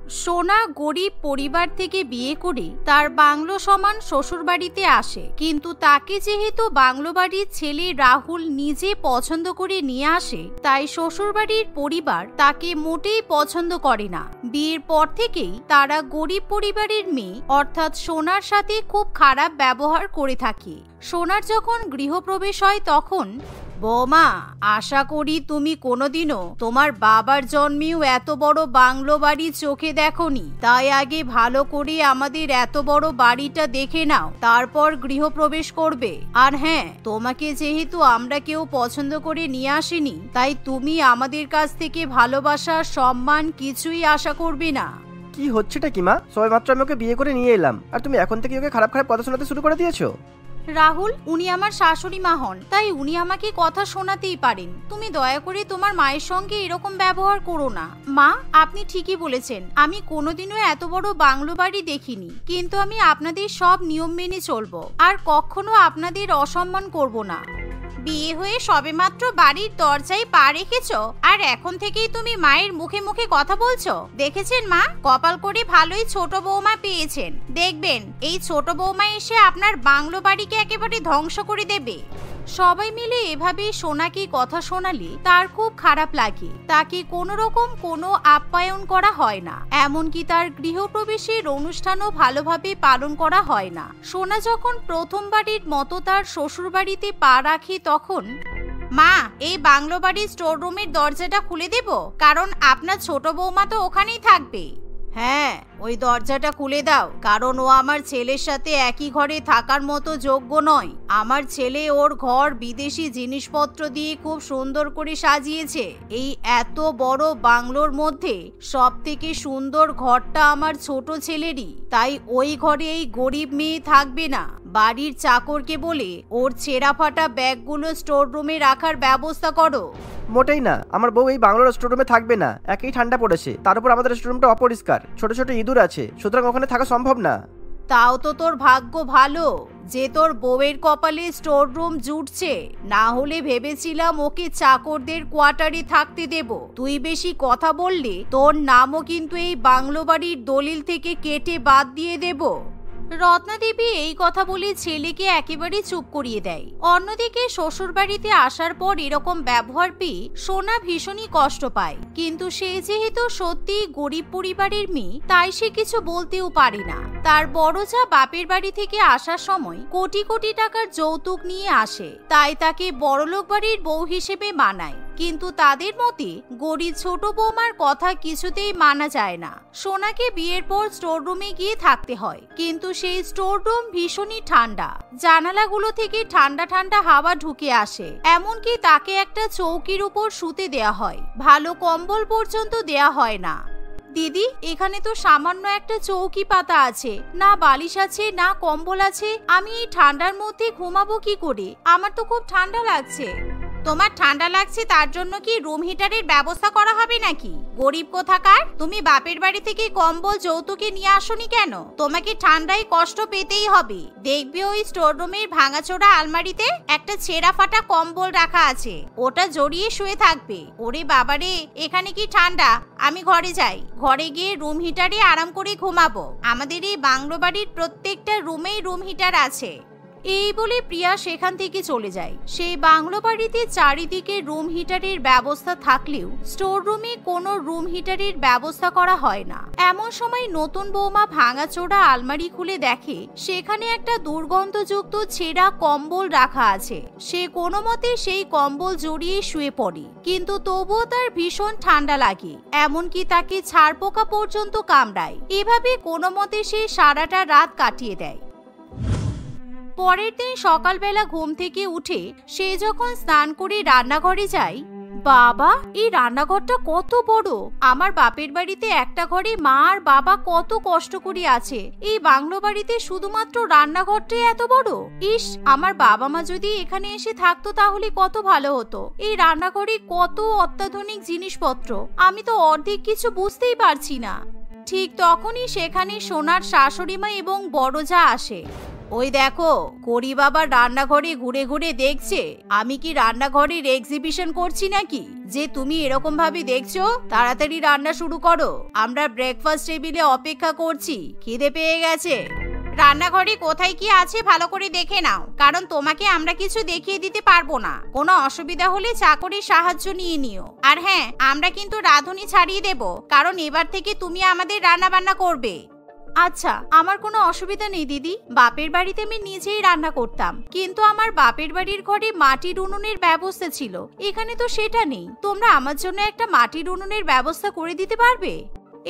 সোনা গরিব পরিবার থেকে বিয়ে করে তার বাংলো সমান শ্বশুরবাড়িতে আসে, কিন্তু তাকে যেহেতু বাংলো বাড়ির ছেলে রাহুল নিজে পছন্দ করে নিয়ে আসে, তাই শ্বশুরবাড়ির পরিবার তাকে মোটেই পছন্দ করে না। বিয়ের পর থেকেই তারা গরিব পরিবারের মেয়ে অর্থাৎ সোনার সাথে খুব খারাপ ব্যবহার করে থাকে। সোনার যখন গৃহপ্রবেশ হয় তখন, বৌমা, আশা করি তুমি কোনোদিনও তোমার বাবার জন্মেও এত বড় বাংলো বাড়ি চোখে দেখোনি, তাই আগে ভালো করে আমাদের এত বড় বাড়িটা দেখে নাও, তারপর গৃহপ্রবেশ করবে। আর হ্যাঁ, তোমাকে যেহেতু আমরা কেউ পছন্দ করে নিয়ে আসিনি, তাই তুমি আমাদের কাছ থেকে ভালোবাসা সম্মান কিছুই আশা করবে না। কি হচ্ছেটা কি মা? সবেমাত্র আমি ওকে বিয়ে করে নিয়ে এলাম, আর তুমি এখন থেকে ওকে খারাপ খারাপ কথা শোনাতে শুরু করে দিয়েছো। রাহুল, উনি আমার শাশুড়ি মা হন, তাই উনি আমাকে কথা শোনাতেই পারেন। তুমি দয়া করে তোমার মায়ের সঙ্গে এরকম ব্যবহার করো না। মা, আপনি ঠিকই বলেছেন, আমি কোনোদিনও এত বড় বাংলো বাড়ি দেখিনি, কিন্তু আমি আপনাদের সব নিয়ম মেনে চলবো আর কখনো আপনাদের অসম্মান করব না। বিয়ে হয়ে সবেমাত্র বাড়ির দরজায় পা রেখেছো, আর এখন থেকেই তুমি মায়ের মুখে মুখে কথা বলছো? দেখেছেন মা, কপাল করে ভালোই ছোট বৌমা পেয়েছেন। দেখবেন এই ছোট বৌমা এসে আপনার বাংলো বাড়িকে একেবারে ধ্বংস করে দেবে। সবাই মিলে এভাবে সোনাকে কথা শোনালে তার খুব খারাপ লাগে। তাকে কোনো রকম কোনো আপ্যায়ন করা হয় না, এমনকি তার গৃহপ্রবেশের অনুষ্ঠানও ভালোভাবে পালন করা হয় না। সোনা যখন প্রথমবারের মতো তার শ্বশুর বাড়িতে পা রাখে তখন, মা, এই বাংলো বাড়ির স্টোর রুমের দরজাটা খুলে দেব, কারণ আপনার ছোট বৌমা তো ওখানেই থাকবে। হ্যাঁ, ওই দরজাটা খুলে দাও, কারণ ও আমার ছেলের সাথে একই ঘরে থাকার মতো যোগ্য নয়। আমার ছেলে ওর ঘর বিদেশি জিনিসপত্র দিয়ে খুব সুন্দর করে সাজিয়েছে। এই এত বড় বাংলোর মধ্যে সব থেকে সুন্দর ঘরটা আমার ছোট ছেলেরই, তাই ওই ঘরে এই গরিব মেয়ে থাকবে না। বাড়ির চাকরকে বলে ওর ছেঁড়া ফাটা ব্যাগগুলো স্টোর রুমে রাখার ব্যবস্থা করো। মোটেই না, আমার বউ এই বাংলোর স্টোররুমে থাকবে না। একই ঠান্ডা পড়েছে, তার উপর আমাদের স্টোররুমটা অপরিষ্কার, ছোট ছোট ইঁদুর আছে, সুতরাং ওখানে থাকা সম্ভব না। তাও তো তোর ভাগ্য ভালো যে তোর বউয়ের কপালে স্টোর রুম জুটছে, না হলে ভেবেছিলাম ওকে চাকরদের কোয়ার্টারে থাকতে দেব। তুই বেশি কথা বললে তোর নামও কিন্তু এই বাংলো বাড়ির দলিল থেকে কেটে বাদ দিয়ে দেব। রত্নাদেবী এই কথা বলে ছেলেকে একেবারে চুপ করিয়ে দেয়। অন্যদিকে শ্বশুর বাড়িতে আসার পর এরকম ব্যবহার পেয়ে সোনা ভীষণই কষ্ট পায়, কিন্তু সে যেহেতু সত্যি গরিব পরিবারের মেয়ে, তাই সে কিছু বলতেও পারে না। তার বড় যা বাপের বাড়ি থেকে আসার সময় কোটি কোটি টাকার যৌতুক নিয়ে আসে, তাই তাকে বড়লোক বাড়ির বউ হিসেবে মানায়, কিন্তু তাদের মতে গরিব ছোট বৌমার কথা কিছুতেই মানা যায় না। সোনাকে বিয়ের পর স্টোর রুমে গিয়ে থাকতে হয়, কিন্তু সেই স্টোর রুম ভীষণই ঠান্ডা। জানালাগুলো থেকে ঠান্ডা ঠান্ডা হাওয়া ঢুকে আসে, এমনকি তাকে একটা চৌকির উপর শুতে দেয়া হয়, ভালো কম্বল পর্যন্ত দেয়া হয় না। দিদি, এখানে তো সামান্য একটা চৌকি পাতা আছে, না বালিশ আছে, না কম্বল আছে, আমি এই ঠান্ডার মধ্যে ঘুমাবো কি করে? আমার তো খুব ঠান্ডা লাগছে। তোমার ঠান্ডা লাগছে তার জন্য কি রুম হিটারের ব্যবস্থা করা হবে নাকি? গরিব কোথাকার, তুমি বাপের বাড়ি থেকে কম্বল যৌতুকে নিয়ে আসোনি কেন? তোমাকে ঠান্ডায় কষ্ট পেতেই হবে। দেখবে ওই স্টোর রুমের ভাঙাচোরা আলমারিতে একটা ছেঁড়া ফাটা কম্বল রাখা আছে, ওটা জড়িয়ে শুয়ে থাকবে। ওরে বাবারে, এখানে কি ঠান্ডা! আমি ঘরে যাই, ঘরে গিয়ে রুম হিটারে আরাম করে ঘুমাবো। আমাদের এই বাংলো বাড়ির প্রত্যেকটা রুমেই রুম হিটার আছে। এই বলে প্রিয়া সেখান থেকে চলে যায়। সেই বাংলো বাড়িতে চারিদিকে রুম হিটারের ব্যবস্থা থাকলেও স্টোর রুমে কোনো রুম হিটারের ব্যবস্থা করা হয় না। এমন সময় নতুন বৌমা ভাঙাচোরা আলমারি খুলে দেখে সেখানে একটা দুর্গন্ধযুক্ত ছেঁড়া কম্বল রাখা আছে। সে কোনো মতে সেই কম্বল জড়িয়ে শুয়ে পড়ে, কিন্তু তবুও তার ভীষণ ঠান্ডা লাগে, এমনকি তাকে ছারপোকা পর্যন্ত কামড়ায়। এভাবে কোনো মতে সে সারাটা রাত কাটিয়ে দেয়। পরের দিন সকালবেলা ঘুম থেকে উঠে সে যখন স্নান করে রান্নাঘরে যায়, বাবা, এই রান্নাঘরটা কত বড়! আমার বাপের বাড়িতে একটা ঘরে মা আর বাবা কত কষ্ট করে আছে, এই বাংলো বাড়িতে শুধুমাত্র রান্নাঘরটাই এত বড়। ইস, আমার বাবা মা যদি এখানে এসে থাকতো তাহলে কত ভালো হতো। এই রান্নাঘরে কত অত্যাধুনিক জিনিসপত্র, আমি তো অর্ধেক কিছু বুঝতেই পারছি না। ঠিক তখনই সেখানে সোনার শাশুড়ি মা এবং বড় যা আসে। ওই দেখো, করি বাবা রান্নাঘরে ঘুরে ঘুরে দেখছে আমি কি রান্নাঘরের এক্সিবিশন করছি নাকি, যে তুমি এরকম ভাবে দেখছো। তাড়াতাড়ি রান্না শুরু করো, আমরা ব্রেকফাস্ট টেবিলে অপেক্ষা করছি, খিদে পেয়ে গেছে। রান্নাঘরে কোথায় কি আছে ভালো করে দেখে নাও, কারণ তোমাকে আমরা কিছু দেখিয়ে দিতে পারবো না। কোনো অসুবিধা হলে চাকরির সাহায্য নিয়ে নিও। আর হ্যাঁ, আমরা কিন্তু রাঁধুনি ছাড়িয়ে দেব, কারণ এবার থেকে তুমি আমাদের রান্না বান্না করবে। আচ্ছা, আমার কোনো অসুবিধা নেই দিদি। বাপের বাড়িতে আমি নিজেই রান্না করতাম, কিন্তু আমার বাপের বাড়ির ঘরে মাটির উনুনের ব্যবস্থা ছিল, এখানে তো সেটা নেই। তোমরা আমার জন্য একটা মাটির উনুনের ব্যবস্থা করে দিতে পারবে?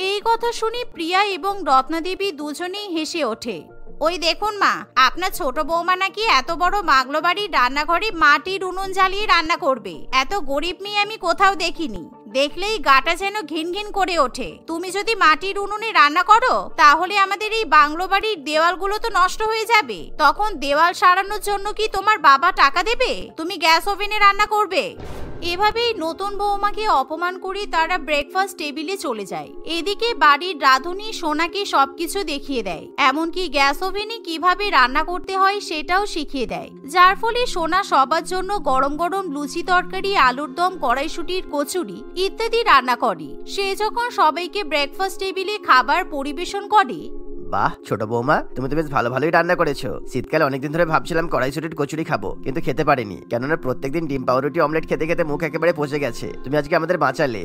এই কথা শুনে প্রিয়া এবং রত্নাদেবী দুজনেই হেসে ওঠে। ওই দেখুন মা, আপনার ছোট বৌমা নাকি এত বড় মাগলো বাড়ির রান্নাঘরে মাটির উনুন জ্বালিয়ে রান্না করবে। এত গরিব মেয়ে আমি কোথাও দেখিনি, দেখলেই গাটা যেন ঘিন ঘিন করে ওঠে। তুমি যদি মাটির উনুনে রান্না করো, তাহলে আমাদের এই বাংলো বাড়ির দেওয়ালগুলো তো নষ্ট হয়ে যাবে। তখন দেওয়াল সারানোর জন্য কি তোমার বাবা টাকা দেবে? তুমি গ্যাস ওভেনে রান্না করবে। এভাবেই নতুন বৌমাকে অপমান করে তারা ব্রেকফাস্ট টেবিলে চলে যায়। এদিকে বাড়ির রাঁধুনি সোনাকে সবকিছু দেখিয়ে দেয়, এমনকি গ্যাস ওভেনে কিভাবে রান্না করতে হয় সেটাও শিখিয়ে দেয়, যার ফলে সোনা সবার জন্য গরম গরম লুচি তরকারি, আলুর দম, কড়াইশুটির কচুরি ইত্যাদি রান্না করে। সে যখন সবাইকে ব্রেকফাস্ট টেবিলে খাবার পরিবেশন করে। বাহ ছোট বৌমা, তুমি তো বেশ ভালোই রান্না করেছো। শীতকালে অনেকদিন ধরে ভাবছিলাম কড়াইশুটির কচুরি খাবো, কিন্তু খেতে পারিনি, কেননা প্রত্যেকদিন ডিম পাউরুটি অমলেট খেতে খেতে মুখ একেবারে পচে গেছে। তুমি আজকে আমাদের বাঁচালে।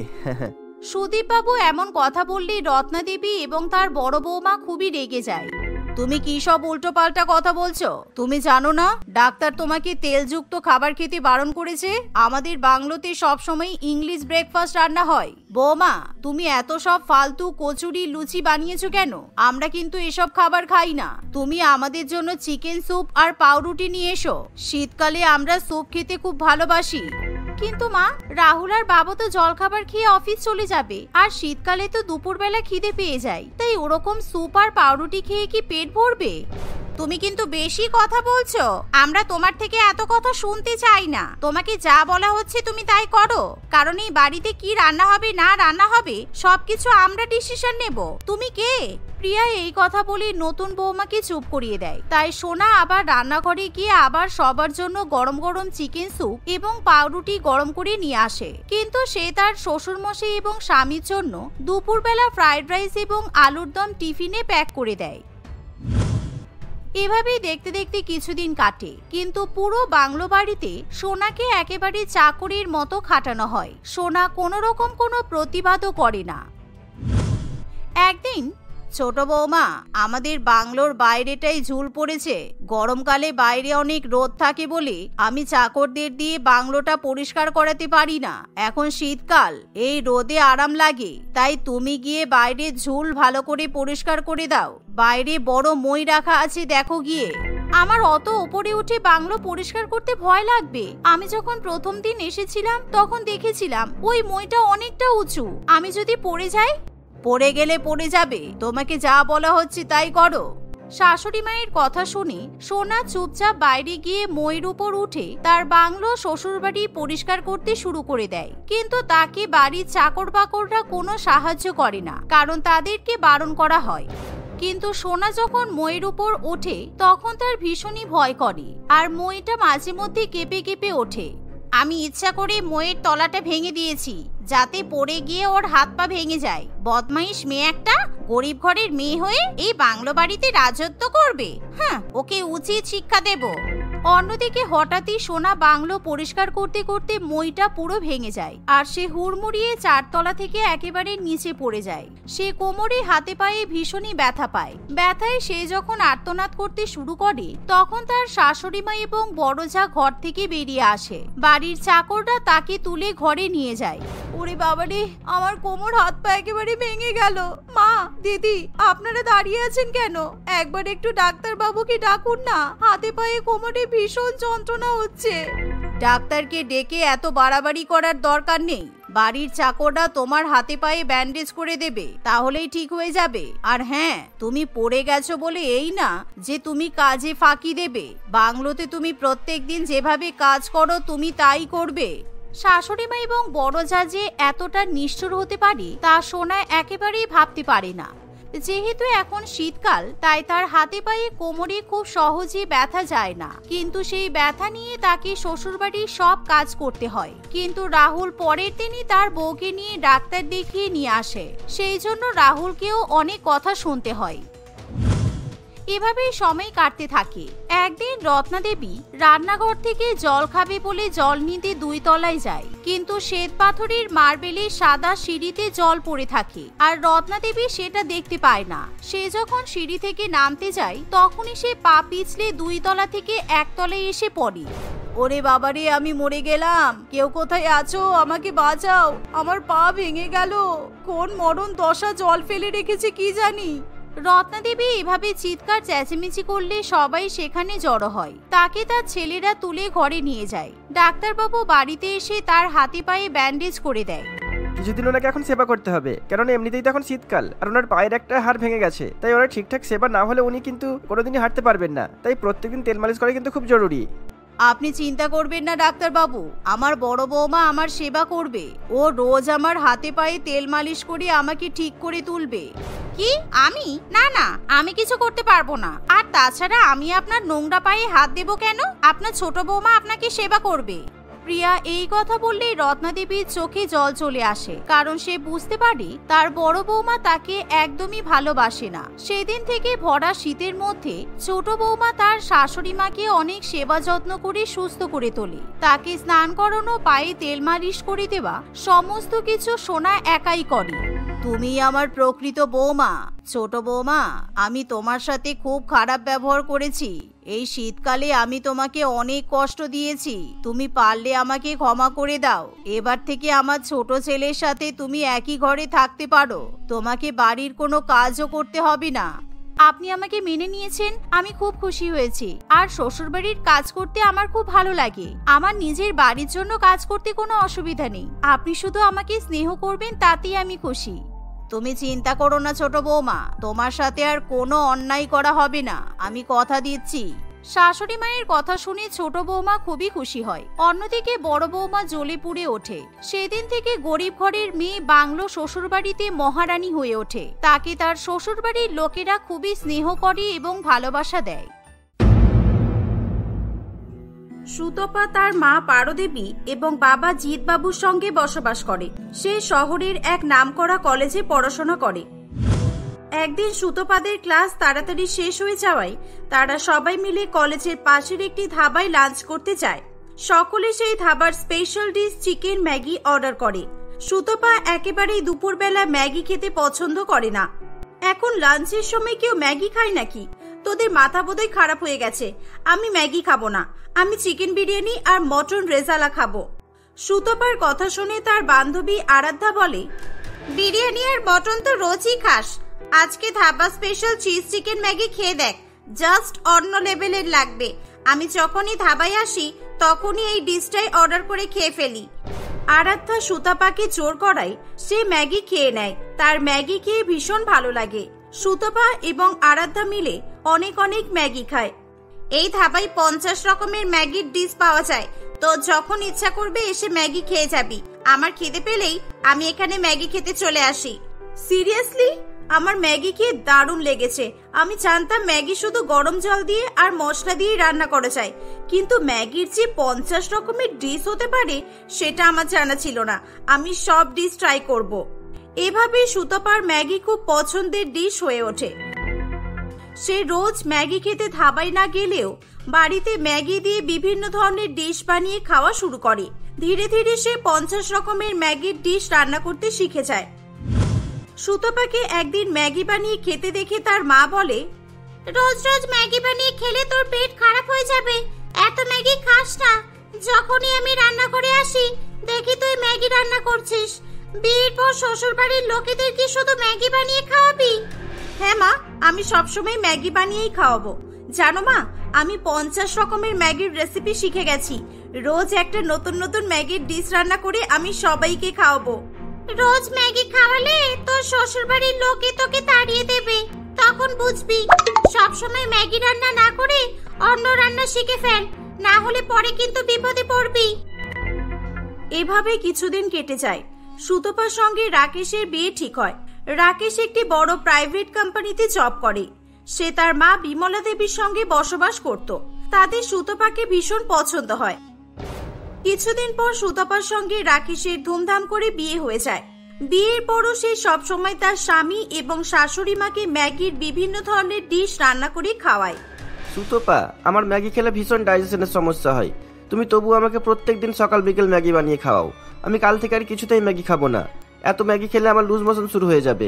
সুদীপ বাবু এমন কথা বললে রত্নাদেবী এবং তার বড় বৌমা খুবই রেগে যায়। তুমি কি সব উল্টো পাল্টা কথা বলছো? তুমি জানো না ডাক্তার তোমাকে তেলযুক্ত খাবার খেতে বারণ করেছে? আমাদের বাংলোতে সবসময় ইংলিশ ব্রেকফাস্ট রান্না হয়। বৌমা, তুমি এত সব ফালতু কচুরি লুচি বানিয়েছো কেন? আমরা কিন্তু এসব খাবার খাই না। তুমি আমাদের জন্য চিকেন স্যুপ আর পাউরুটি নিয়ে এসো, শীতকালে আমরা স্যুপ খেতে খুব ভালোবাসি। কিন্তু মা, রাহুল আর বাবা তো জলখাবার খেয়ে অফিস চলে যাবে, আর শীতকালে তো দুপুরবেলা খিদে পেয়ে যায়, তাই ওরকম স্যুপ আর পাউরুটি খেয়ে কি পেট ভরবে? তুমি কিন্তু বেশি কথা বলছো। আমরা তোমার থেকে এত কথা শুনতে চাই না। তোমাকে যা বলা হচ্ছে তুমি তাই করো, কারণ এই বাড়িতে কি রান্না হবে না রান্না হবে সবকিছু আমরা ডিসিশন নেব। তুমি কে? প্রিয়া এই কথা বলে নতুন বৌমাকে চুপ করিয়ে দেয়। তাই সোনা আবার রান্নাঘরে গিয়ে আবার সবার জন্য গরম গরম চিকেন স্যুপ এবং পাউরুটি গরম করে নিয়ে আসে। কিন্তু সে তার শ্বশুরমশাই এবং স্বামীর জন্য দুপুরবেলা ফ্রাইড রাইস এবং আলুর দম টিফিনে প্যাক করে দেয়। এভাবেই দেখতে দেখতে কিছুদিন কাটে, কিন্তু পুরো বাংলো বাড়িতে সোনাকে একেবারে চাকরির মতো খাটানো হয়। সোনা কোনো রকম কোনো প্রতিবাদও করে না। একদিন, ছোট বৌমা, আমাদের বাংলোর বাইরেটাই ঝুল পড়েছে। গরমকালে বাইরে অনেক রোদ থাকে বলে আমি চাকরদের দিয়ে বাংলোটা পরিষ্কার করাতে পারি না। এখন শীতকাল, এই রোদে আরাম লাগে, তাই তুমি গিয়ে বাইরের ঝুল ভালো করে পরিষ্কার করে দাও। বাইরে বড় মই রাখা আছে, দেখো গিয়ে। আমার অত উপরে উঠে বাংলো পরিষ্কার করতে ভয় লাগবে। আমি যখন প্রথম দিন এসেছিলাম তখন দেখেছিলাম ওই মইটা অনেকটা উঁচু, আমি যদি পড়ে যাই। পড়ে গেলে পড়ে যাবে, তোমাকে যা বলা হচ্ছে তাই করো। শাশুড়ি মায়ের কথা শুনে সোনা চুপচাপ বাইরে গিয়ে মইয়ের উপর উঠে তার বাংলো শ্বশুরবাড়ি পরিষ্কার করতে শুরু করে দেয়। কিন্তু তাকে বাড়ির চাকর বাকররা কোনো সাহায্য করে না, কারণ তাদেরকে বারণ করা হয়। কিন্তু সোনা যখন মইয়ের উপর ওঠে তখন তার ভীষণই ভয় করে, আর মইটা মাঝে মধ্যে কেঁপে কেঁপে ওঠে। আমি ইচ্ছা করে মইয়ের তলাটা ভেঙে দিয়েছি, যাতে পড়ে গিয়ে ওর হাত পা ভেঙে যায়। বদমাইশ মেয়ে একটা, গরিব ঘরের মেয়ে হয়ে এই বাংলো বাড়িতে রাজত্ব করবে। হ্যাঁ, ওকে উচিত শিক্ষা দেব। অন্যদিকে হঠাৎই সোনা বাংলো পরিষ্কার করতে করতে মইটা পুরো ভেঙে যায়, আর সে হুড়মুড়িয়ে চারতলা থেকে একেবারে নিচে পড়ে যায়। সে কোমরে হাতে পায়ে ভীষণই ব্যথা পায়। ব্যথায় সে যখন আর্তনাদ করতে শুরু করে তখন তার শাশুড়ি মা এবং বড় যা ঘর থেকে বেরিয়ে আসে। বাড়ির চাকররা তাকে তুলে ঘরে নিয়ে যায়। ওরে বাবারে, আমার কোমর হাত পা একেবারে ভেঙে গেল। মা, দিদি, আপনারা দাঁড়িয়ে আছেন কেন? একবার একটু ডাক্তার বাবুকে ডাকুন না, হাতে পায়ে কোমরে ভীষণ যন্ত্রণা হচ্ছে। ডাক্তারকে ডেকে এত বাড়াবাড়ি করার দরকার নেই। বাড়ির চাকররা তোমার হাতে পায়ে ব্যান্ডেজ করে দেবে, তাহলেই ঠিক হয়ে যাবে। আর হ্যাঁ, তুমি পড়ে গেছো বলে এই না যে তুমি কাজে ফাঁকি দেবে। বাংলোতে তুমি প্রত্যেকদিন যেভাবে কাজ করো তুমি তাই করবে। শাশুড়ি মা এবং বড় যা যে এতটা নিষ্ঠুর হতে পারে তা সোনা একেবারেই ভাবতে পারে না। যেহেতু এখন শীতকাল তাই তার হাতে পায়ে কোমরে খুব সহজে ব্যথা যায় না, কিন্তু সেই ব্যথা নিয়ে তাকে শ্বশুরবাড়ির সব কাজ করতে হয়। কিন্তু রাহুল পরের দিনই তার বউকে নিয়ে ডাক্তার দেখিয়ে নিয়ে আসে, সেই জন্য রাহুলকেও অনেক কথা শুনতে হয়। এভাবেই সময় কাটতে থাকে। একদিন রত্না দেবী রান্নাঘর থেকে জল খাবে বলে জল নিতে 2 তলায় যায়, কিন্তু শ্বেত পাথরের মার্বেলের সাদা সিঁড়িতে জল পড়ে থাকে আর রত্না দেবী সেটা দেখতে পায় না। সে যখন সিঁড়ি থেকে নামতে যায় তখনই সে পা পিছলে 2 তলা থেকে 1 তলায় এসে পড়ে। ওরে বাবারে, আমি মরে গেলাম, কেউ কোথায় আছো, আমাকে বাঁচাও, আমার পা ভেঙে গেল, কোন মরণ দশা জল ফেলে রেখেছে কি জানি। রত্না দেবী এভাবে চিৎকার চেঁচামেচি করলে সবাই সেখানে জড়ো হয়। তাকে তার ছেলেরা তুলে ঘরে নিয়ে যায়। ডাক্তারবাবু বাড়িতে এসে তার হাতে পায়ে ব্যান্ডেজ করে দেয়। কিছুদিন ওনাকে এখন সেবা করতে হবে, কারণ এমনিতেই তো এখন শীতকাল আর ওনার পায়ের একটা হাড় ভেঙে গেছে, তাই ওরা ঠিকঠাক সেবা না হলে উনি কিন্তু কোনোদিনই হাঁটতে পারবেন না। তাই প্রত্যেকদিন তেল মালিশ করা কিন্তু খুব জরুরি। আপনি চিন্তা করবেন না ডাক্তারবাবু, আমার বড় বৌমা আমার সেবা করবে। ও রোজ আমার হাতে পায়ে তেল মালিশ করে আমাকে ঠিক করে তুলবে। কি আমি? না না, আমি কিছু করতে পারবো না। আর তাছাড়া আমি আপনার নোংরা পায়ে হাত দেব কেন? আপনার ছোট বৌমা আপনাকে সেবা করবে। প্রিয়া এই কথা বললেই রত্না দেবীর চোখে জল চলে আসে, কারণ সে বুঝতে পারে তার বড় বৌমা তাকে একদমই ভালোবাসে না। সেদিন থেকে ভরা শীতের মধ্যে ছোট বৌমা তার শাশুড়ি মাকে অনেক সেবা যত্ন করে সুস্থ করে তোলে। তাকে স্নান করানো, পায়ে তেল মালিশ করে দেওয়া, সমস্ত কিছু সোনা একাই করে। তুমি আমার প্রকৃত বৌমা। ছোট বৌমা, আমি তোমার সাথে খুব খারাপ ব্যবহার করেছি। এই শীতকালে আমি তোমাকে অনেক কষ্ট দিয়েছি, তুমি পারলে আমাকে ক্ষমা করে দাও। এবার থেকে আমার ছোট ছেলের সাথে তুমি একই ঘরে থাকতে পারো, তোমাকে বাড়ির কোনো কাজও করতে হবে না। আপনি আমাকে মেনে নিয়েছেন, আমি খুব খুশি হয়েছি। আর শ্বশুরবাড়ির কাজ করতে আমার খুব ভালো লাগে। আমার নিজের বাড়ির জন্য কাজ করতে কোনো অসুবিধা নেই। আপনি শুধু আমাকে স্নেহ করবেন, তাতেই আমি খুশি। তুমি চিন্তা করো না ছোট বৌমা, তোমার সাথে আর কোনো অন্যায় করা হবে না, আমি কথা দিচ্ছি। শাশুড়ি মায়ের কথা শুনে ছোট বৌমা খুবই খুশি হয়। অন্যদিকে বড় বৌমা জ্বলে পুড়ে ওঠে। সেদিন থেকে গরিব ঘরের মেয়ে বাংলো শ্বশুরবাড়িতে মহারানী হয়ে ওঠে। তাকে তার শ্বশুরবাড়ির লোকেরা খুবই স্নেহ করে এবং ভালোবাসা দেয়। সুতপা তার মা পারদেবী এবং বাবা জিতবাবুর সঙ্গে বসবাস করে। সে শহরের এক নামকরা কলেজে পড়াশোনা করে। একদিন সুতপাদের ক্লাস তাড়াতাড়ি শেষ হয়ে যাওয়ায় তারা সবাই মিলে কলেজের পাশের একটি ধাবায় লাঞ্চ করতে যায়। সকলে সেই ধাবার special dish chicken Maggi order করে। সুতপা একেবারেই দুপুরবেলা ম্যাগি খেতে পছন্দ করে না। এখন লাঞ্চের সময় কেউ ম্যাগি খায় নাকি? তোদের মাথা বোধহয় খারাপ হয়ে গেছে। আমি ম্যাগি খাবো না, আমি চিকেন বিরিয়ানি আর মটন রেজালা খাবো। সুতপার কথা শুনে তার বান্ধবী আরাধ্যা বলে, বিরিয়ানি আর মটন তো রোজই খাস, আজকে dhaba special cheese chicken Maggi খেয়ে দেখ, জাস্ট অন্য লেভেলের লাগবে। আমি যখনই ধাবায় আসি তখনই এই ডিশটাই অর্ডার করে খেয়ে ফেলি। আরাধ্যা সুতপাকে জোর করায় সে ম্যাগি খেয়ে নেয়। তার ম্যাগি খেয়ে ভীষণ ভালো লাগে। সুতপা এবং আরাধ্যা মিলে অনেক অনেক ম্যাগি খায়। এই ধাবায় 50 রকমের ম্যাগির ডিশ পাওয়া যায়, তো যখন ইচ্ছা করবে এসে ম্যাগি খেয়ে যাবি। আমার খিদে পেলেই আমি এখানে ম্যাগি খেতে চলে আসি। সিরিয়াসলি, আমার ম্যাগি খেয়ে দারুণ লেগেছে। আমি জানতাম ম্যাগি শুধু গরম জল দিয়ে আর মশলা দিয়ে রান্না করা যায়, কিন্তু ম্যাগির যে 50 রকমের ডিশ হতে পারে সেটা আমার জানা ছিল না। আমি সব ডিশ ট্রাই করব। এভাবে সুতপার ম্যাগি খুব পছন্দের ডিশ হয়ে ওঠে। সে রোজ ম্যাগি খেতে ধাবায় না গেলেও বাড়িতে ম্যাগি দিয়ে বিভিন্ন ধরনের ডিশ বানিয়ে খাওয়া শুরু করে। ধীরে ধীরে সে 50 রকমের ম্যাগির ডিশ রান্না করতে শিখে যায়। সুতপাকে একদিন ম্যাগি বানিয়ে খেতে দেখে তার মা বলে, রোজ রোজ ম্যাগি বানিয়ে খেলে তোর পেট খারাপ হয়ে যাবে, এত ম্যাগি খাস না। যখনই আমি রান্না করে আসি দেখি তুই ম্যাগি রান্না করছিস। বিয়ের পর শ্বশুর বাড়ির লোকেদের কি শুধু ম্যাগি বানিয়ে খাওয়াবি? হ্যাঁ মা, আমি সবসময় ম্যাগি বানিয়েই খাওয়াবো। জানো মা, আমি 50 রকমের ম্যাগির রেসিপি শিখে গেছি। রোজ একটা নতুন নতুন ম্যাগির ডিশ রান্না করে আমি সবাইকে খাওয়াবো। রোজ ম্যাগি খাওয়ালে তোর শ্বশুর বাড়ির লোকে তোকে তাড়িয়ে দেবে, তখন বুঝবি। সবসময় ম্যাগি রান্না না করে অন্য রান্না শিখে ফেল, না হলে পরে কিন্তু বিপদে পড়বি। এভাবে কিছুদিন কেটে যায়। সুতপার সঙ্গে রাকেশের বিয়ে ঠিক হয়। রাকেশ একটি বড় প্রাইভেট কোম্পানিতে জব করে। সে তার মা বিমলা দেবীর সঙ্গে বসবাস করত। তাদের সুতপাকে ভীষণ পছন্দ হয়। কিছুদিন পর সুতপার সঙ্গে রাকেশের ধুমধাম করে বিয়ে হয়ে যায়। বিয়ের পরও সে সবসময় তার স্বামী এবং শাশুড়ি মাকে ম্যাগির বিভিন্ন ধরনের ডিশ রান্না করে খাওয়ায়। সুতপা, আমার ম্যাগি খেলে ভীষণ ডাইজেশনের সমস্যা হয়। তুমি তবু আমাকে প্রত্যেকদিন সকাল বিকেল ম্যাগি বানিয়ে খাওয়াও। আমি কাল থেকে আর কিছুতেই ম্যাগি খাবো না। এত ম্যাগি খেলে আমার লুজ মোশন শুরু হয়ে যাবে।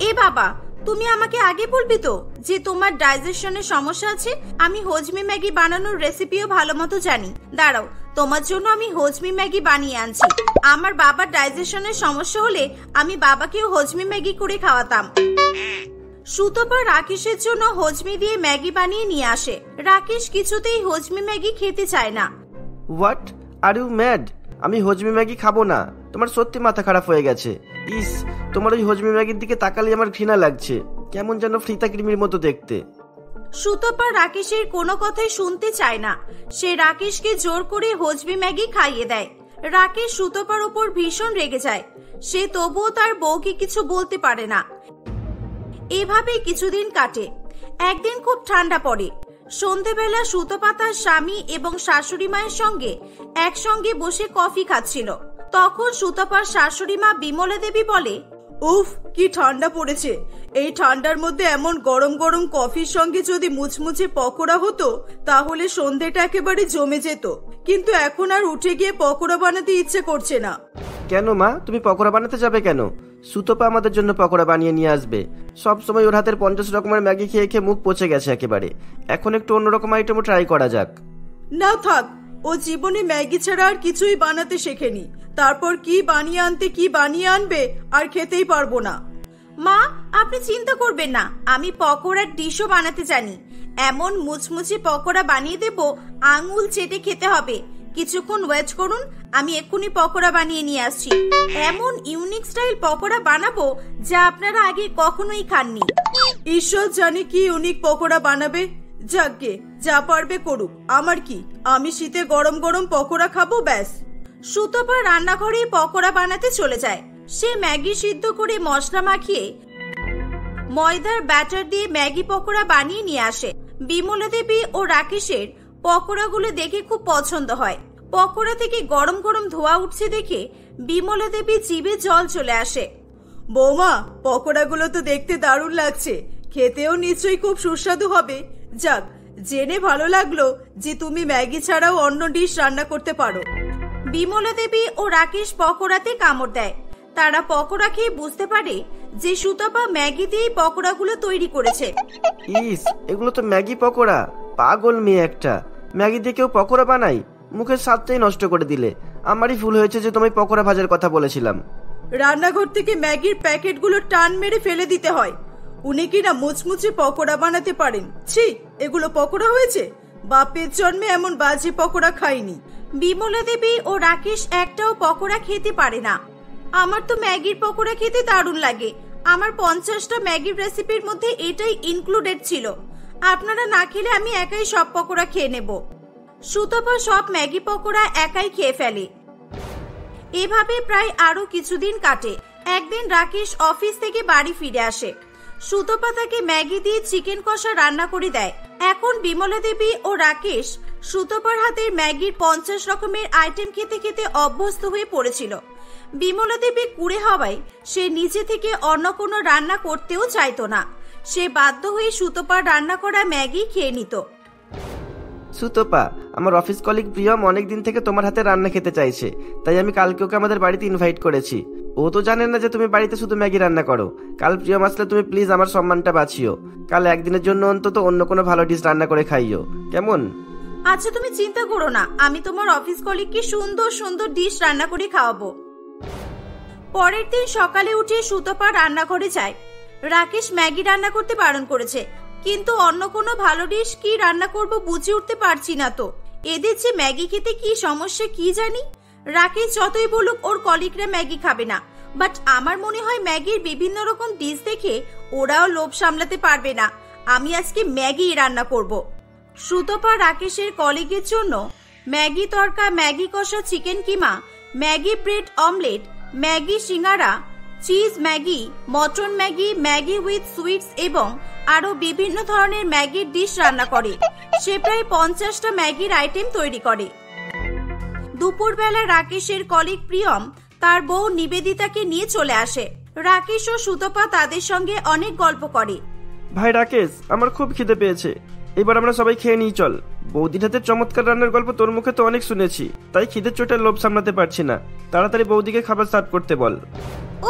এ বাবা, তুমি আমাকে আগে বলবি তো যে তোমার ডাইজেশনের সমস্যা আছে। আমি হজমি ম্যাগি বানানোর রেসিপিও ভালো মতো জানি। দাঁড়াও, তোমার জন্য আমি হজমি ম্যাগি বানিয়ে আনছি। আমার বাবার ডাইজেশনের সমস্যা হলে আমি বাবাকেও হজমি ম্যাগি করে খাওয়াতাম। সুতপা রাকেশের জন্য হজমি দিয়ে ম্যাগি বানিয়ে নিয়ে আসে। রাকেশ কিছুতেই হজমি ম্যাগি খেতে চায় না। What are you mad? আমি হজমি ম্যাগি খাবো না। তোমার সত্যি মাথা খারাপ হয়ে গেছে। ইস, তোমার ওই হজমি ম্যাগির দিকে তাকালে আমার ঘৃণা লাগছে। কেমন যেন ফ্রিতা কৃমির মতো দেখতে। সুতপা রাকেশের কোনো কথাই শুনতে চায় না। সে রাকেশকে জোর করে হজমি ম্যাগি খাইয়ে দেয়। রাকেশ সুতপার উপর ভীষণ রেগে যায়। সে তবুও তার বউকে কিছু বলতে পারে না। এভাবে কিছুদিন কাটে। একদিন খুব ঠান্ডা পড়ে। সন্ধেবেলা সুতপা তার স্বামী এবং শাশুড়ি মায়ের সঙ্গে একসঙ্গে বসে কফি খাচ্ছিল। তখন সুতপার শাশুড়ি মা বিমলা দেবী বলে, উফ, কি ঠান্ডা পড়েছে। এই ঠান্ডার মধ্যে এমন গরম গরম কফির সঙ্গে যদি মুচমুচে পকোড়া হতো তাহলে সন্ধেটা একেবারে জমে যেত। কিন্তু এখন আর উঠে গিয়ে পকোড়া বানাতে ইচ্ছে করছে না। কেন মা, তুমি পকোড়া বানাতে যাবে কেন? সুতপা আমাদের জন্য পকোড়া বানিয়ে নিয়ে আসবে। সব সময় ওর হাতের 50 রকমের ম্যাগি খেয়ে খেয়ে মুখ পচে গেছে একেবারে। এখন একটু অন্যরকম আইটেমও ট্রাই করা যাক। না থাক, ও জীবনে ম্যাগি ছাড়া আর কিছুই বানাতে শেখেনি। তারপর কি বানিয়ে আনবে আর খেতেই পারবো না। মা, আপনি চিন্তা করবেন না, আমি পকোড়ার ডিশও বানাতে জানি। এমন মুচমুচে পকোড়া বানিয়ে দেব, আঙুল চেটে খেতে হবে। কিছুক্ষণ ওয়েট করুন, আমি এক্ষুনি পকোড়া বানিয়ে নিয়ে আসছি। এমন ইউনিক স্টাইল পকোড়া বানাবো যা আপনারা আগে কখনোই খাননি। ঈশ্বর জানে কি ইউনিক পকোড়া বানাবে। যাকগে, যা পারবে করুক, আমার কি। আমি শীতে গরম গরম পকোড়া খাবো, ব্যাস। সুতপা রান্নাঘরে পকোড়া বানাতে চলে যায়। সে ম্যাগি সিদ্ধ করে মশলা মাখিয়ে ময়দার ব্যাটার দিয়ে ম্যাগি পকোড়া বানিয়ে নিয়ে আসে। বিমলা দেবী ও রাকেশের পকোড়াগুলো দেখে খুব পছন্দ হয়। পকোড়া থেকে গরম গরম ধোঁয়া উঠছে দেখে বিমলা দেবী জিভে জল চলে আসে। বৌমা, পকোড়াগুলো তো দেখতে দারুণ লাগছে, খেতেও নিশ্চয়ই খুব সুস্বাদু হবে। যাক, জেনে ভালো লাগলো যে তুমি ম্যাগি ছাড়াও অন্য ডিশ রান্না করতে পারো। বিমলা দেবী ও রাকেশ পকোড়াতে কামড় দেয়। তারা পকোড়া খেয়ে বুঝতে পারে যে সুতপা ম্যাগি দিয়েই পকোড়াগুলো তৈরি করেছে। ইস, এগুলো তো ম্যাগি পকোড়া। পাগল মেয়ে একটা, ম্যাগি দিয়ে কেউ পকোড়া বানাই? মুখের স্বাদটাই নষ্ট করে দিলে। আমারই ভুল হয়েছে যে তোমায় পকোড়া ভাজার কথা বলেছিলাম। রান্নাঘর থেকে ম্যাগির প্যাকেটগুলো টান মেরে ফেলে দিতে হয়। উনি কিনা মুচমুচে পকোড়া বানাতে পারেন। ছি, এগুলো পকোড়া হয়েছে? বাপের জন্মে এমন বাজে পকোড়া খাইনি। বিমলা দেবী ও রাকেশ একটাও পকোড়া খেতে পারে না। আমার তো ম্যাগির পকোড়া খেতে দারুণ লাগে। আমার 50টা ম্যাগির রেসিপির মধ্যে এটাই ইনক্লুডেড ছিল। আপনারা না খেলে আমি একাই সব পকোড়া খেয়ে নেব। সুতপা সব ম্যাগি পকোড়া একাই খেয়ে ফেলে। এভাবে প্রায় আরো কিছুদিন কাটে। একদিন রাকেশ অফিস থেকে বাড়ি ফিরে আসে। সুতপা তাকে ম্যাগি দিয়ে চিকেন কষা রান্না করে দেয়। এখন বিমলা দেবী ও রাকেশ সুতপার হাতের ম্যাগির 50 রকমের আইটেম খেতে খেতে অভ্যস্ত হয়ে পড়েছিল। বিমলা দেবী কুড়ে হওয়ায় সে নিজে থেকে অন্য কোনো রান্না করতেও চাইতো না। সে বাধ্য হয়ে সুতপার রান্না করা ম্যাগি খেয়ে নিত। সুতপা, আমার অফিস কলিগ প্রিয়ম অনেকদিন থেকে তোমার হাতে রান্না খেতে চাইছে, তাই আমি কালকে ওকে আমাদের বাড়িতে ইনভাইট করেছি। ও তো জানে না যে তুমি বাড়িতে শুধু ম্যাগি রান্না করো। কাল প্রিয়ম আসলে তুমি প্লিজ আমার সম্মানটা বাঁচিও। কাল একদিনের জন্য অন্তত অন্য কোনো ভালো ডিশ রান্না করে খাইও, কেমন? আচ্ছা, তুমি চিন্তা করো না, আমি তোমার অফিস কলিগকে সুন্দর সুন্দর ডিশ রান্না করে খাওয়াবো। পরের দিন সকালে উঠে সুতপা রান্নাঘরে যায়। রাকেশ ম্যাগি রান্না করতে বারণ করেছে, কিন্তু অন্য কোনো ভালো ডিশ কি রান্না করব বুঝে উঠতে পারছি না তো। এদের যে ম্যাগি খেতে কি সমস্যা কি জানি। রাকেশ যতই বলুক ওর কলিগরা ম্যাগি খাবে না, বাট আমার মনে হয় ম্যাগির বিভিন্ন রকম ডিশ দেখে ওরাও লোভ সামলাতে পারবে না। আমি আজকে ম্যাগি রান্না করব। সুতপা রাকেশের কলিগের জন্য ম্যাগি তড়কা, ম্যাগি কষা, chicken keema, Maggi bread omelette, Maggi singara, cheese Maggi, mutton Maggi, Maggi with sweets এবং আরো বিভিন্ন ধরনের ম্যাগির ডিশ রান্না করে। সে প্রায় 50টা ম্যাগির আইটেম তৈরি করে। দুপুরবেলা রাকেশের কলিগ প্রিয়ম তার বউ নিবেদিতাকে নিয়ে চলে আসে। রাকেশ ও সুতপা তাদের সঙ্গে অনেক গল্প করে। ভাই রাকেশ, আমার খুব খিদে পেয়েছে, এবার আমরা সবাই খেয়ে নিই চল। বৌদির হাতে চমৎকার রান্নার গল্প তোর মুখে তো অনেক শুনেছি, তাই খিদের চোটের লোভ সামলাতে পারছি না। তাড়াতাড়ি বৌদিকে খাবার সার্ভ করতে বল।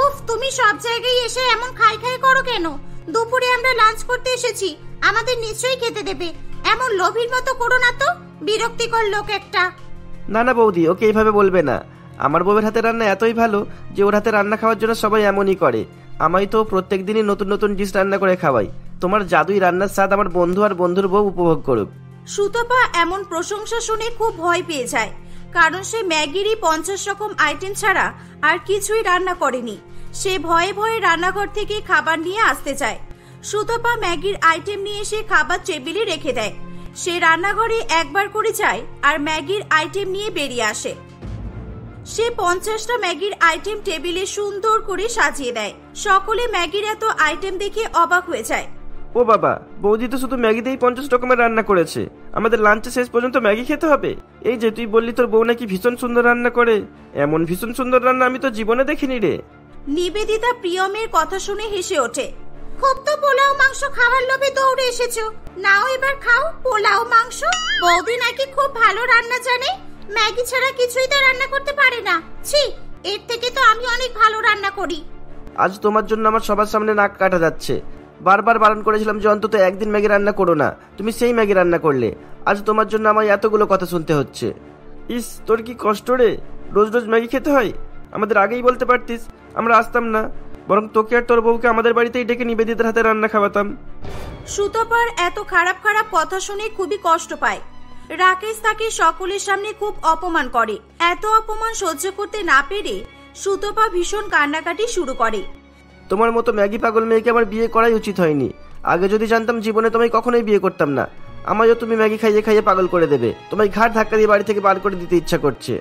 উফ, তুমি সব জায়গায় এসে এমন খাই খাই করো কেন? দুপুরে আমরা লাঞ্চ করতে এসেছি, আমাদের নিশ্চয়ই খেতে দেবে। এমন লোভীর মতো করো না তো, বিরক্তিকর লোক একটা। না না বৌদি, ওকে এইভাবে বলবে না। আমার বউয়ের হাতে রান্না এতই ভালো যে ওর হাতে রান্না খাওয়ার জন্য সবাই এমনই করে। আমায় তো প্রত্যেক দিনই নতুন নতুন ডিশ রান্না করে খাওয়াই। তোমার জাদুই রান্নার স্বাদ আমার বন্ধু আর বন্ধুর বউ উপভোগ করুক। সুতপা এমন প্রশংসা শুনে খুব ভয় পেয়ে যায়, কারণ সে ম্যাগিরই 50 রকম আইটেম ছাড়া আর কিছুই রান্না করেনি। সে ভয়ে ভয়ে রান্নাঘর থেকে খাবার নিয়ে আসতে চায়। সুতপা ম্যাগির আইটেম নিয়ে এসে খাবার টেবিলে রেখে দেয়। সে রান্নাঘরে একবার করে যায় আর ম্যাগির আইটেম নিয়ে বেরিয়ে আসে। সে 50টা ম্যাগির আইটেম টেবিলে সুন্দর করে সাজিয়ে দেয়। সকলে ম্যাগির এত আইটেম দেখে অবাক হয়ে যায়। ও বাবা, বৌদি তো শুধু ম্যাগি দিয়েই 50 রকমের রান্না করেছে। আমাদের লাঞ্চে শেষ পর্যন্ত ম্যাগি খেতে হবে? এই যে তুই বললি তোর বউ নাকি ভীষণ সুন্দর রান্না করে, এমন ভীষণ সুন্দর রান্না আমি তো জীবনে দেখিনি রে। নিবেদিতা প্রিয়মের কথা শুনে হেসে ওঠে। খুব তো পোলাও মাংস খাওয়ার লোভে দৌড়ে এসেছো, নাও এবার খাও পোলাও মাংস। বৌদি নাকি খুব ভালো রান্না জানে, ম্যাগি ছাড়া কিছুই তো রান্না করতে পারে না। ছি, এর থেকে তো আমি অনেক ভালো রান্না করি। আজ তোমার জন্য আমার সবার সামনে নাক কাটা যাচ্ছে। বারবার বারণ করেছিলাম যে অন্তত একদিন ম্যাগি রান্না করো না, তুমি সেই ম্যাগি রান্না করলে। আজ তোমার জন্য আমায় এতগুলো কথা শুনতে হচ্ছে। ইস, তোর কি কষ্ট রে, রোজ রোজ ম্যাগি খেতে হয়। আমাদের আগেই বলতে পারতিস, আমরা আসতাম না, বরং তোকে আর তোর বউকে আমাদের বাড়িতেই ডেকে নিবেদিতার হাতে রান্না খাওয়াতাম। সুতপার এত খারাপ খারাপ কথা শুনে খুবই কষ্ট পায়। রাকেশ তাকে সকলের সামনে খুব অপমান করে। এত অপমান সহ্য করতে না পেরে সুতপা ভীষণ কান্নাকাটি শুরু করে। তোমার মতো ম্যাগি পাগল মেয়েকে আমার বিয়ে করাই উচিত হয়নি। আগে যদি জানতাম জীবনে তোমায় কখনোই বিয়ে করতাম না। আমায়ও তুমি ম্যাগি খাইয়ে খাইয়ে পাগল করে দেবে। তোমায় ঘাট ধাক্কা দিয়ে বাড়ি থেকে বার করে দিতে ইচ্ছা করছে।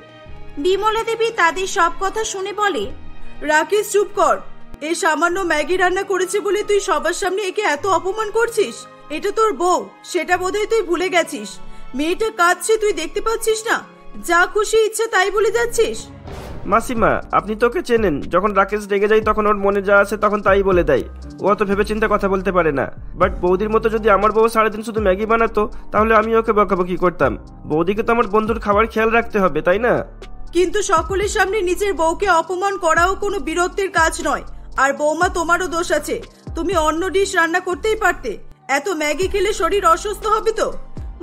বিমলা দেবী তাদের সব কথা শুনে বলে, রাকেশ চুপ কর। এই সামান্য ম্যাগি রান্না করেছে বলে তুই সবার সামনে একে এত অপমান করছিস? এটা তোর বউ, সেটা বোধহয় তুই ভুলে গেছিস। মেয়েটা কাঁদছে, তুই দেখতে পাচ্ছিস না? যা খুশি ইচ্ছা তাই বলে যাচ্ছিস। মাসিমা, আপনি তোকে চেনেন। যখন রাকেশ রেগে যায় তখন ওর মনে যা আছে তখন তাই বলে দেয়। ও অত ভেবেচিন্তে কথা বলতে পারে না। বাট বৌদির মতো যদি আমার বউ সারাদিন শুধু ম্যাগি বানাতো তাহলে আমি ওকে বকাবকি করতাম। বৌদিকে তো আমার বন্ধুর খাবার খেয়াল রাখতে হবে, তাই না? কিন্তু সকলের সামনে নিজের বউকে অপমান করাও কোনো বিরক্তির কাজ নয়। আর বৌমা, তোমারও দোষ আছে। তুমি অন্য ডিশ রান্না করতেই পারতে। এত ম্যাগি খেলে শরীর অসুস্থ হবে তো।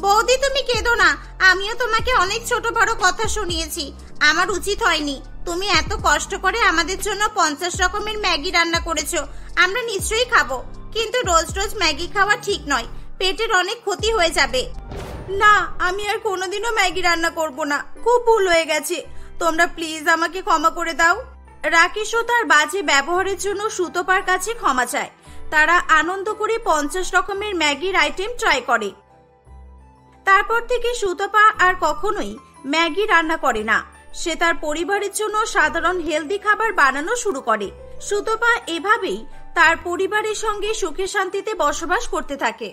বৌদি, তুমি কেঁদো না। আমিও তোমাকে অনেক ছোট বড় কথা শুনিয়েছি। আমার উচিত হয়নি। তুমি এত কষ্ট করে আমাদের জন্য 50 রকমের ম্যাগি রান্না করেছো, আমরা নিশ্চয়ই খাবো। কিন্তু রোজ রোজ ম্যাগি খাওয়া ঠিক নয়, পেটের অনেক ক্ষতি হয়ে যাবে। না, আমি আর কোনোদিনও ম্যাগি রান্না করব না। খুব ভুল হয়ে গেছে, তোমরা প্লিজ আমাকে ক্ষমা করে দাও। রাকেশও তার বাজে ব্যবহারের জন্য সুতপার কাছে ক্ষমা চায়। তারা আনন্দ করে 50 রকমের ম্যাগির আইটেম ট্রাই করে। তারপর থেকে সুতপা আর কখনোই ম্যাগি রান্না করে না। সে তার পরিবারের জন্য সাধারণ হেলদি খাবার বানানো শুরু করে। সুতপা এভাবেই তার পরিবারের সঙ্গে সুখে শান্তিতে বসবাস করতে থাকে।